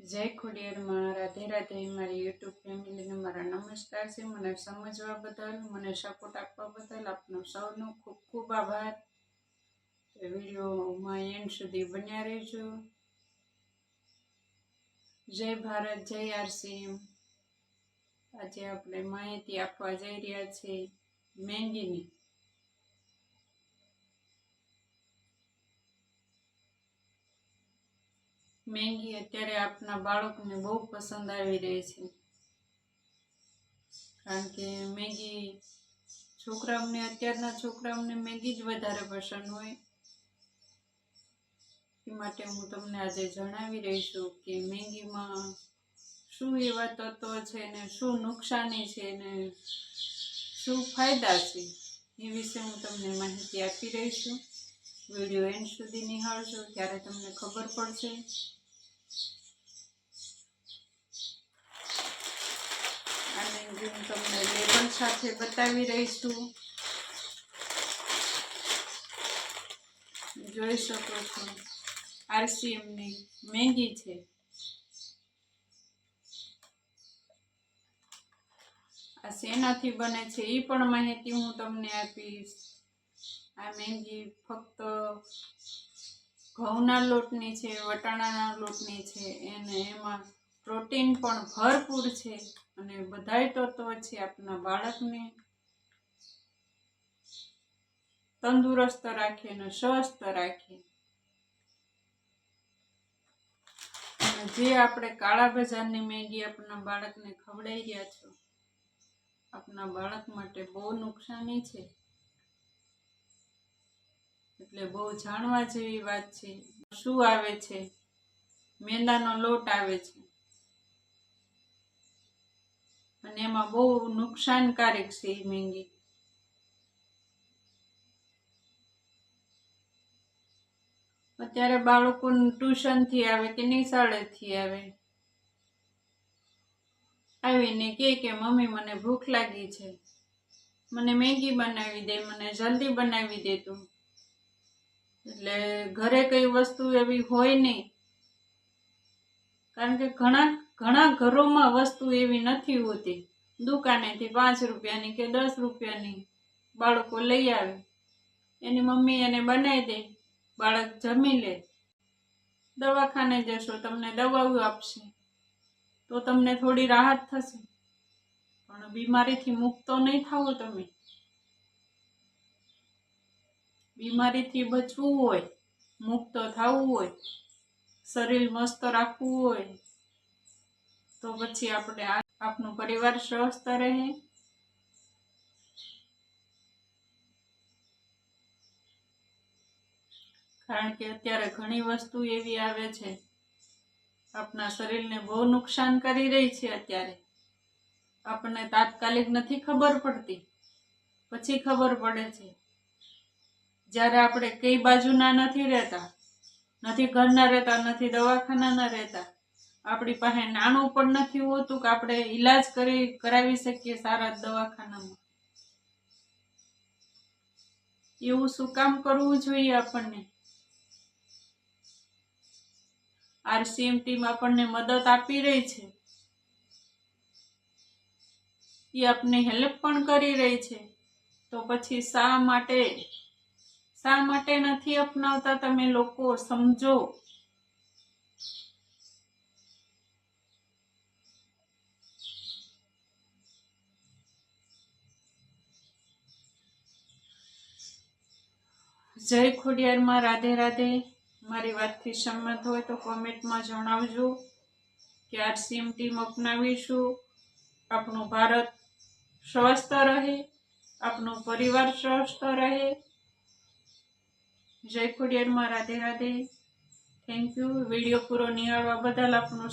जय खोडियार में राधे राधे। मारी यूट्यूब फैमिली ने मारा नमस्कार से। मने समझवा बदल, मने सपोर्ट आपवा बदल आपनो सौनो खूब खूब आभार। वीडियो में एंड सुधी बन्या रहेजो। जय भारत, जय आरसीएम। आज आपणे माहिती आपवा जई रह्या छे मेंगीनी। મેંગી અત્યારે આપના બાળકને બહુ પસંદ આવી રહી છે, કારણ કે મેંગી છોકરાઓને અત્યારના છોકરાઓને મેંગી જ વધારે પસંદ હોય। એ માટે હું તમને આજે જણાવી રહી છું કે મેંગીમાં શું એવા તત્વો છે ને શું નુકસાની છે ને શું ફાયદા છે એ વિશે હું તમને માહિતી આપી રહી છું। વિડીયો એન્ડ સુધી નિહાળજો ત્યારે તમને ખબર પડશે। અને હું તમને લેબલ સાથે બતાવી રહી છું, જોઈ શકો છો। આરસીએમ ની મેંગી છે। આ શેનાથી બને છે એ પણ માહિતી હું તમને આપીશ। આ મેંગી ફક્ત ઘઉંના લોટની છે, વટાણાના લોટની છે, અને એમાં પ્રોટીન પણ ભરપૂર છે અને બધાય તત્વો છે આપણા બાળકને તંદુરસ્ત રાખે અને સ્વસ્થ રાખે। અને જે આપણે કાળા બજારની મેંગી આપણા બાળકને ખવડાવી રહ્યા છો, આપણા બાળક માટે બહુ નુકસાની છે। એટલે બહુ જાણવા જેવી વાત છે। શું આવે છે? મેંદાનો લોટ આવે છે અને એમાં બહુ નુકસાનકારક છે એ મેંગી। અત્યારે બાળકો ટ્યુશન થી આવે કે નિશાળેથી આવીને કે મમ્મી મને ભૂખ લાગી છે, મને મેગી બનાવી દે, મને જલ્દી બનાવી દે તું। એટલે ઘરે કઈ વસ્તુ એવી હોય નહીં, કારણ કે ઘણા ઘરોમાં વસ્તુ એવી નથી હોતી। દુકાનેથી 5 રૂપિયાની કે 10 રૂપિયાની બાળકો લઈ આવે, એની મમ્મી એને બનાવી દે, બાળક જમી લે। દવાખાને જશો, તમને દવાઓ આપશે તો તમને થોડી રાહત થશે, પણ બીમારીથી મુક્ત નહીં થાવો તમે। બીમારીથી બચવું હોય, મુક્ત થવું હોય, શરીર મસ્ત રાખવું હોય તો પછી આપણે આપણું પરિવાર સ્વસ્થ રહે। કારણ કે અત્યારે ઘણી વસ્તુ એવી આવે છે આપણા શરીરને બહુ નુકસાન કરી રહી છે। અત્યારે આપણને તાત્કાલિક નથી ખબર પડતી, પછી ખબર પડે છે જ્યારે આપણે કઈ બાજુના નથી રહેતા, નથી ઘરના રહેતા, નથી દવાખાનાના રહેતા, આપણી પાસે નાણું પણ નથી હોતું કે આપણે ઈલાજ કરાવી શકીએ સારા દવાખાનામાં। એવું શું કામ કરવું જોઈએ આપણને? આરસીએમ ટીમ આપણને મદદ આપી રહી છે, એ આપને હેલ્પ પણ કરી રહી છે, તો પછી શા માટે નથી અપનાવતા તમે લોકો? સમજો। જય ખોડિયાર માં, રાધે રાધે। મારી વાતથી સંમત હોય તો કોમેન્ટમાં જણાવજો કે આરસીએમ ટીમ અપનાવીશું, આપણું ભારત સ્વસ્થ રહે, આપણો પરિવાર સ્વસ્થ રહે। જય ખોડિયાર માં, Radhe Radhe. Thank you. Video પૂરો નિહાળવા બદલ આપનો